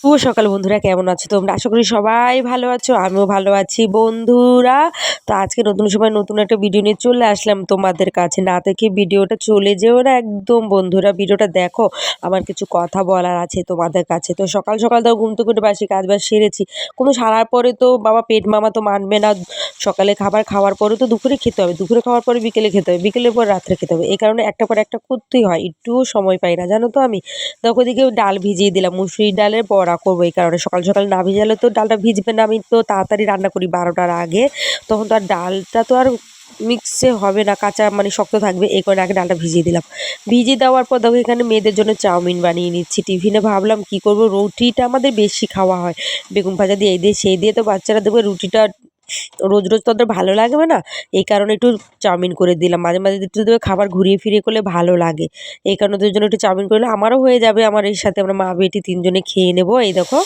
শুভ সকাল বন্ধুরা, কেমন আছো তোমরা? আশা করি সবাই ভালো আছো, আমিও ভালো আছি বন্ধুরা। তো আজকে নতুন সময় নতুন একটা ভিডিও নিয়ে চলে আসলাম তোমাদের কাছে। না দেখে ভিডিওটা চলে যেও না একদম বন্ধুরা, ভিডিওটা দেখো। আমার কিছু কথা বলার আছে তোমাদের কাছে। তো সকাল সকাল তো ঘুম থেকে উঠে বাসি কাজ বাজ সেরেছি, কিন্তু সারার পরে তো বাবা পেট মামা তো মানবে না। সকালে খাবার খাওয়ার পরে তো দুপুরে খেতে হবে, দুপুরে খাওয়ার পরে বিকেলে খেতে হবে, বিকেলের পর রাত্রে খেতে হবে। এই কারণে একটা পর একটা করতেই হয়, একটুও সময় পাই না জানো তো আমি। তখন ওদিকে ডাল ভিজিয়ে দিলাম, মুসুরির ডালের বড়া করবো। এই কারণে সকাল সকাল না ভিজালে তো ডালটা ভিজবে না। আমি তো তাড়াতাড়ি রান্না করি 12টার আগে, তখন তো আর ডালটা তো আর মিক্সে হবে না, কাঁচা মানে শক্ত থাকবে। এই কারণে আগে ডালটা ভিজিয়ে দিলাম। ভিজিয়ে দেওয়ার পর দেখো এখানে মেয়েদের জন্য চাউমিন বানিয়ে নিচ্ছি টিফিনে। ভাবলাম কি করব, রুটিটা আমাদের বেশি খাওয়া হয়, বেগুন ভাজা দিয়ে এই দিয়ে সেই দিয়ে তো বাচ্চারা দেবে। রুটিটা রোজ রোজ তো ওদের ভালো লাগবে না, এই কারণে একটু চাউমিন করে দিলাম। মাঝে মাঝে একটু দেবে খাবার ঘুরিয়ে ফিরিয়ে করলে ভালো লাগে, এই কারণে ওদের জন্য একটু চাউমিন করলে আমারও হয়ে যাবে। আমার এর সাথে আমরা মা বেটি তিনজনে খেয়ে নেবো। এই দেখো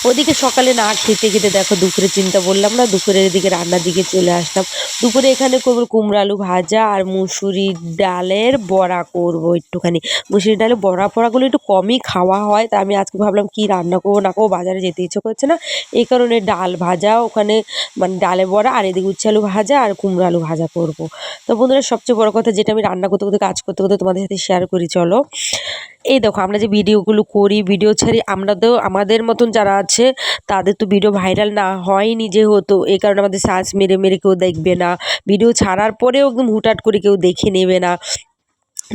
ওদিকে সকালে না খেতে খেতে দেখো দুপুরে চিন্তা বললাম না, দুপুরের দিকে রান্নার দিকে চলে আসলাম। দুপুরে এখানে করবো কুমড়ো আলু ভাজা আর মুসুরির ডালের বড়া করব একটুখানি। মুসুরির ডালের বড়া ফড়াগুলো একটু কমই খাওয়া হয়, তা আমি আজকে ভাবলাম কি রান্না করবো না করবো, বাজারে যেতে ইচ্ছে করছে না। এই কারণে ডাল ভাজা ওখানে মানে ডালের বড়া, আর এদিকে উচ্ছে আলু ভাজা আর কুমড়ো আলু ভাজা করব। তো বন্ধুরা সবচেয়ে বড় কথা যেটা আমি রান্না করতে করতে কাজ করতে করতে তোমাদের সাথে শেয়ার করি চলো। এই দেখো আমরা যে ভিডিওগুলো করি, ভিডিও ছাড়ি, আমরা তো আমাদের মতন যারা আছে তাদের তো ভিডিও ভাইরাল না হয়নি যেহেতু, এই কারণে আমাদের সার্চ মেরে মেরে কেউ দেখবে না। ভিডিও ছাড়ার পরেও একদম হুটহাট করে কেউ দেখে নেবে না।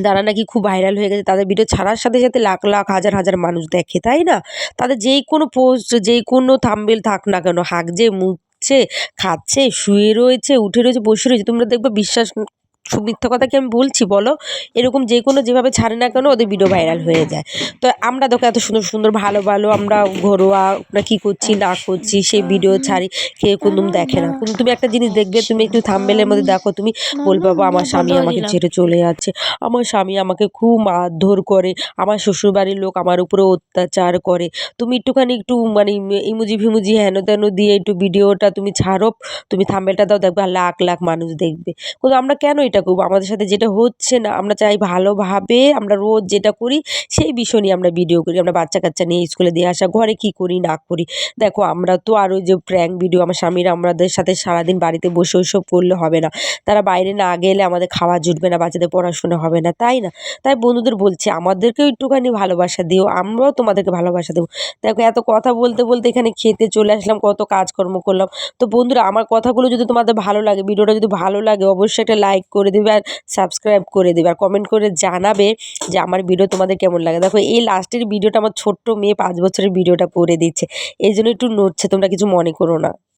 যারা নাকি খুব ভাইরাল হয়ে গেছে তাদের ভিডিও ছাড়ার সাথে সাথে লাখ লাখ হাজার হাজার মানুষ দেখে, তাই না? তাদের যেই কোনো পোস্ট যেই কোনো থাম্বনেল থাক না কেন, হাঁকছে মুতছে খাচ্ছে শুয়ে রয়েছে উঠে রয়েছে বসে রয়েছে, তোমরা দেখবে বিশ্বাস মিথ্যা কথা কি আমি বলছি বলো? এরকম যে কোনো যেভাবে ছাড়ে না কেন ওদের ভিডিও ভাইরাল হয়ে যায়। তো আমরা দেখো এত সুন্দর সুন্দর ভালো ভালো আমরা ঘরোয়া আমরা কী করছি না করছি সেই ভিডিও ছাড়ি, কেউ কিন্তু দেখে না। কিন্তু তুমি একটা জিনিস দেখবে, তুমি একটু থাম্বনেলের মধ্যে দেখো, তুমি বলবে বাবা আমার স্বামী আমাকে ছেড়ে চলে যাচ্ছে, আমার স্বামী আমাকে খুব মারধর করে, আমার শ্বশুরবাড়ির লোক আমার উপরে অত্যাচার করে। তুমি একটু মানে ইমোজি ফিমোজি হেন তেন দিয়ে একটু ভিডিওটা তুমি ছাড়ো, তুমি থাম্বনেলটা দাও, দেখবে লাখ লাখ মানুষ দেখবে। কিন্তু আমরা কেন এটা করবো? আমাদের সাথে যেটা হচ্ছে না, আমরা চাই ভালোভাবে আমরা রোজ যেটা করি সেই বিষয় নিয়ে আমরা ভিডিও করি। আমরা বাচ্চা কাচ্চা নিয়ে স্কুলে দিয়ে আসা, ঘরে কি করি না করি। দেখো আমরা তো আরও যে প্র্যাঙ্ক ভিডিও, আমার স্বামীরা আমাদের সাথে সারাদিন বাড়িতে বসে ওইসব করলে হবে না। তারা বাইরে না গেলে আমাদের খাওয়া জুটবে না, বাচ্চাদের পড়াশোনা হবে না, তাই না? তাই বন্ধুদের বলছি আমাদেরকেও একটুখানি ভালোবাসা দিও, আমরাও তোমাদেরকে ভালোবাসা দেবো। দেখো এত কথা বলতে বলতে এখানে খেতে চলে আসলাম, কত কাজকর্ম করলাম। তো বন্ধুরা আমার কথাগুলো যদি তোমাদের ভালো লাগে, ভিডিওটা যদি ভালো লাগে অবশ্যই একটা লাইক করে দেবে আর সাবস্ক্রাইব করে দেবে, আর কমেন্ট করে জানাবে যে আমার ভিডিও তোমাদের কেমন লাগে। দেখো এই লাস্টের ভিডিওটা আমার ছোট্ট মেয়ে 5 বছরের ভিডিওটা করে দিচ্ছে, এই জন্য একটু নড়ছে, তোমরা কিছু মনে করো না।